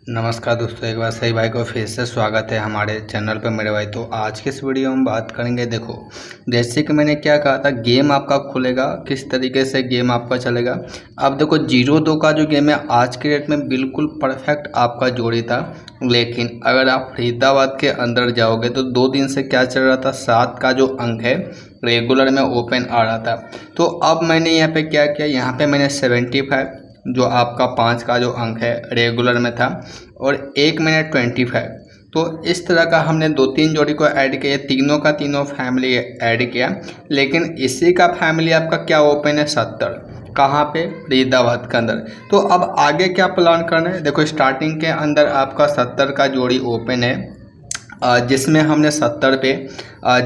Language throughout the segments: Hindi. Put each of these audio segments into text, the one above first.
नमस्कार दोस्तों, एक बार सही भाई को फिर से स्वागत है हमारे चैनल पर मेरे भाई। तो आज के इस वीडियो में बात करेंगे। देखो, जैसे कि मैंने क्या कहा था, गेम आपका खुलेगा, किस तरीके से गेम आपका चलेगा। अब देखो, 0-2 का जो गेम है आज के डेट में बिल्कुल परफेक्ट आपका जोड़ी था। लेकिन अगर आप फरीदाबाद के अंदर जाओगे तो 2 दिन से क्या चल रहा था, 7 का जो अंक है रेगुलर में ओपन आ रहा था। तो अब मैंने यहाँ पे क्या किया, यहाँ पे मैंने 75 जो आपका 5 का जो अंक है रेगुलर में था, और एक मैंने 25। तो इस तरह का हमने 2-3 जोड़ी को ऐड किया, तीनों का तीनों फैमिली ऐड किया। लेकिन इसी का फैमिली आपका क्या ओपन है, 70। कहाँ पे, फरीदाबाद के अंदर। तो अब आगे क्या प्लान करना है, देखो स्टार्टिंग के अंदर आपका 70 का जोड़ी ओपन है, जिसमें हमने 70 पे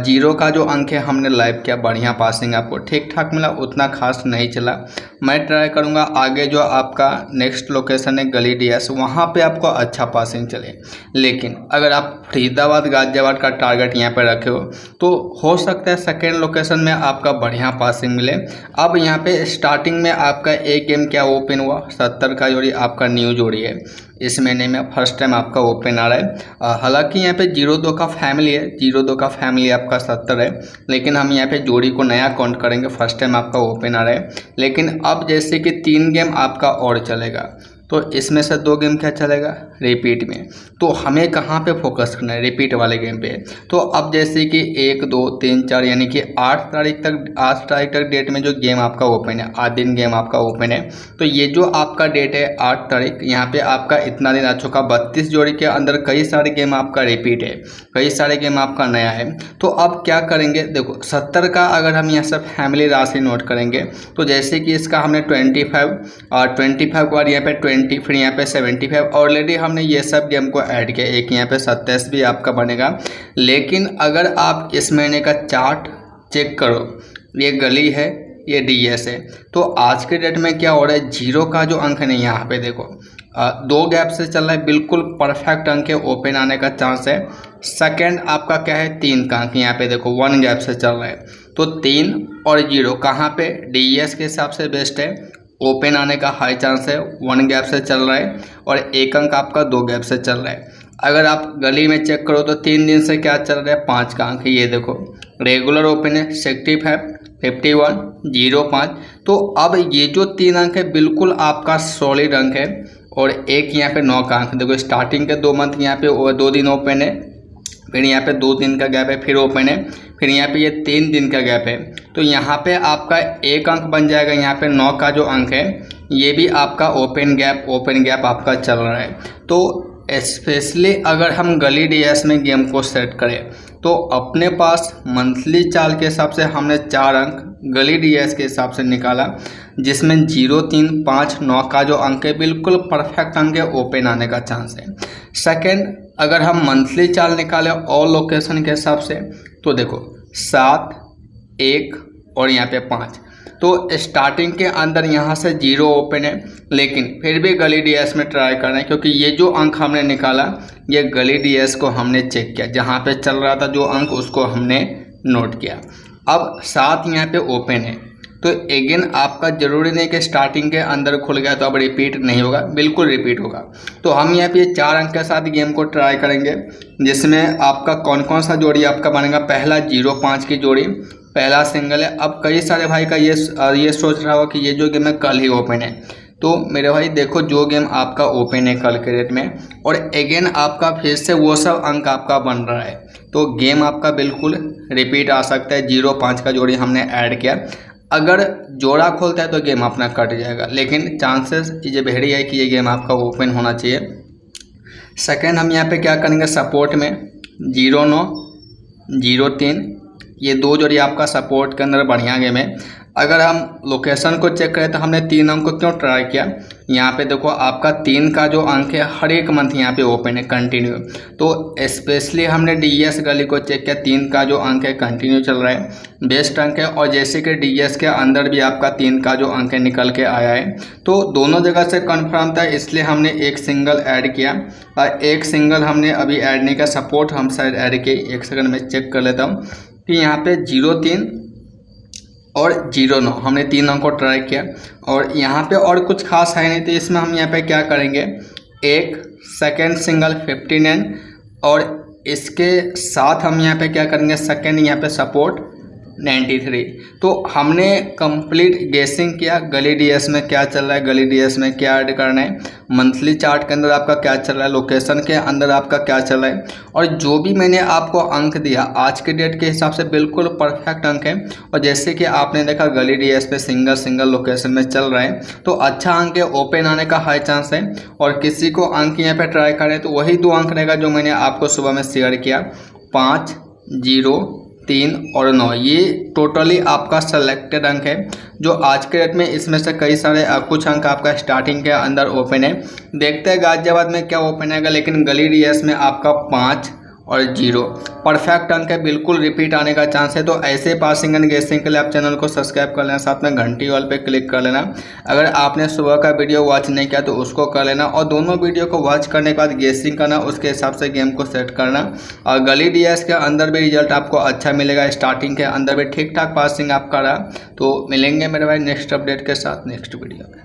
0 का जो अंक है हमने लाइव किया। बढ़िया पासिंग आपको ठीक ठाक मिला, उतना खास नहीं चला। मैं ट्राई करूंगा आगे जो आपका नेक्स्ट लोकेशन है गली डीएस, वहां पे आपको अच्छा पासिंग चले। लेकिन अगर आप फरीदाबाद गाजियाबाद का टारगेट यहाँ पे रखे हो तो हो सकता है सेकेंड लोकेशन में आपका बढ़िया पासिंग मिले। अब यहाँ पे स्टार्टिंग में आपका एक गेम क्या ओपन हुआ, 70 का जोड़ी आपका न्यू जोड़ी है, इस महीने में फर्स्ट टाइम आपका ओपन आ रहा है। हालांकि यहाँ पे 0-2 का फैमिली है, 0-2 का फैमिली आपका 70 है, लेकिन हम यहाँ पे जोड़ी को नया काउंट करेंगे, फर्स्ट टाइम आपका ओपन आ रहा है। लेकिन अब जैसे कि 3 गेम आपका और चलेगा, तो इसमें से 2 गेम क्या चलेगा, रिपीट में। तो हमें कहाँ पे फोकस करना है, रिपीट वाले गेम पे। तो अब जैसे कि 1, 2, 3, 4 यानी कि 8 तारीख तक डेट में जो गेम आपका ओपन है, 8 दिन गेम आपका ओपन है। तो ये जो आपका डेट है 8 तारीख, यहाँ पे आपका इतना दिन आ चुका। 32 जोड़ी के अंदर कई सारे गेम आपका रिपीट है, कई सारे गेम आपका नया है। तो अब क्या करेंगे, देखो 70 का अगर हम यहाँ से फैमिली राशि नोट करेंगे, तो जैसे कि इसका हमने 25 और 25 के बाद यहाँ पे 20, फिर यहाँ पे 75 ऑलरेडी हमने ये सब गेम को ऐड किया। एक यहाँ पे 27 भी आपका बनेगा। लेकिन अगर आप इस महीने का चार्ट चेक करो, ये गली है, ये डीएस है, तो आज के डेट में क्या हो रहा है, 0 का जो अंक है यहाँ पे देखो 2 गैप से चल रहा है, बिल्कुल परफेक्ट अंक है, ओपन आने का चांस है। सेकंड आपका क्या है, 3 का अंक, यहाँ पे देखो 1 गैप से चल रहा है। तो 3 और 0 कहाँ पे, डीएस के हिसाब से बेस्ट है, ओपन आने का हाई चांस है। 1 गैप से चल रहा है और 1 अंक आपका 2 गैप से चल रहा है। अगर आप गली में चेक करो तो 3 दिन से क्या चल रहा है, 5 का अंक, ये देखो रेगुलर ओपन है, 65, 51, 05। तो अब ये जो 3 अंक है बिल्कुल आपका सॉलिड अंक है। और एक यहाँ पे 9 का अंक, देखो स्टार्टिंग के 2 मंथ यहाँ पे 2 दिन ओपन है, फिर यहाँ पे 2 दिन का गैप है, फिर ओपन है, फिर यहाँ पे ये 3 दिन का गैप है। तो यहाँ पे आपका 1 अंक बन जाएगा। यहाँ पे 9 का जो अंक है ये भी आपका ओपन गैप आपका चल रहा है। तो स्पेशली अगर हम गली डीएस में गेम को सेट करें तो अपने पास मंथली चाल के हिसाब से हमने 4 अंक गली डीएस के हिसाब से निकाला, जिसमें 0, 3, 5, 9 का जो अंक है बिल्कुल परफेक्ट अंक है, ओपन आने का चांस है। सेकंड, अगर हम मंथली चाल निकालें ऑल लोकेशन के हिसाब से तो देखो 7, 1 और यहाँ पे 5। तो स्टार्टिंग के अंदर यहाँ से 0 ओपन है, लेकिन फिर भी गली डीएस में ट्राई करना है, क्योंकि ये जो अंक हमने निकाला ये गली डीएस को हमने चेक किया, जहाँ पे चल रहा था जो अंक उसको हमने नोट किया। अब 7 यहाँ पे ओपन है, तो अगेन आपका जरूरी नहीं कि स्टार्टिंग के अंदर खुल गया तो अब रिपीट नहीं होगा, बिल्कुल रिपीट होगा। तो हम यहाँ पे 4 अंक के साथ गेम को ट्राई करेंगे, जिसमें आपका कौन कौन सा जोड़ी आपका बनेगा। पहला 0-5 की जोड़ी, पहला सिंगल है। अब कई सारे भाई का ये सोच रहा हो कि ये जो गेम है कल ही ओपन है, तो मेरे भाई देखो जो गेम आपका ओपन है कल के डेट में, और अगेन आपका फिर से वो सब अंक आपका बन रहा है, तो गेम आपका बिल्कुल रिपीट आ सकता है। 0-5 का जोड़ी हमने ऐड किया, अगर जोड़ा खोलता है तो गेम अपना कट जाएगा, लेकिन चांसेस ये वेरी है कि ये गेम आपका ओपन होना चाहिए। सेकंड, हम यहाँ पे क्या करेंगे, सपोर्ट में 0-9, 0-3, ये 2 जोड़ी आपका सपोर्ट के अंदर बढ़िया गेम है। अगर हम लोकेशन को चेक करें तो हमने 3 अंक को क्यों ट्राई किया, यहाँ पे देखो आपका 3 का जो अंक है हर एक मंथ यहाँ पे ओपन है कंटिन्यू। तो स्पेशली हमने डीएस गली को चेक किया, 3 का जो अंक है कंटिन्यू चल रहा है, बेस्ट अंक है। और जैसे कि डीएस के अंदर भी आपका 3 का जो अंक है निकल के आया है, तो दोनों जगह से कन्फर्म था, इसलिए हमने एक सिंगल ऐड किया। और एक सिंगल हमने अभी ऐड नहीं किया, सपोर्ट हम शायद ऐड किए, 1 सेकंड में चेक कर लेता हूँ कि यहाँ पे 0-3 और 0-9 हमने 3 अंक को ट्राई किया। और यहाँ पे और कुछ खास है नहीं, तो इसमें हम यहाँ पे क्या करेंगे, एक सेकेंड सिंगल 59 और इसके साथ हम यहाँ पे क्या करेंगे, सेकेंड यहाँ पे सपोर्ट 93। तो हमने कंप्लीट गेसिंग किया गली डीएस में क्या चल रहा है, गली डीएस में क्या ऐड करना है, मंथली चार्ट के अंदर आपका क्या चल रहा है, लोकेशन के अंदर आपका क्या चल रहा है, और जो भी मैंने आपको अंक दिया आज के डेट के हिसाब से बिल्कुल परफेक्ट अंक है। और जैसे कि आपने देखा गली डीएस पे सिंगल लोकेशन में चल रहा है तो अच्छा अंक है, ओपन आने का हाई चांस है। और किसी को अंक यहाँ पे ट्राई करें तो वही 2 अंक रहेगा जो मैंने आपको सुबह में शेयर किया, 5, 0, 3 और 9। ये टोटली आपका सेलेक्टेड अंक है जो आज के डेट में इसमें से कई सारे कुछ अंक आपका स्टार्टिंग के अंदर ओपन है। देखते हैं गाजियाबाद में क्या ओपन आएगा, लेकिन गली डीएस में आपका 5 और 0 परफेक्ट अंक है, बिल्कुल रिपीट आने का चांस है। तो ऐसे पासिंग एंड गेसिंग के लिए आप चैनल को सब्सक्राइब कर लेना, साथ में घंटी वाल पे क्लिक कर लेना। अगर आपने सुबह का वीडियो वॉच नहीं किया तो उसको कर लेना, और दोनों वीडियो को वॉच करने के बाद गेसिंग करना, उसके हिसाब से गेम को सेट करना। और गली डीएस के अंदर भी रिजल्ट आपको अच्छा मिलेगा, स्टार्टिंग के अंदर भी ठीक ठाक पासिंग आपका रहा। तो मिलेंगे मेरे भाई नेक्स्ट अपडेट के साथ नेक्स्ट वीडियो में।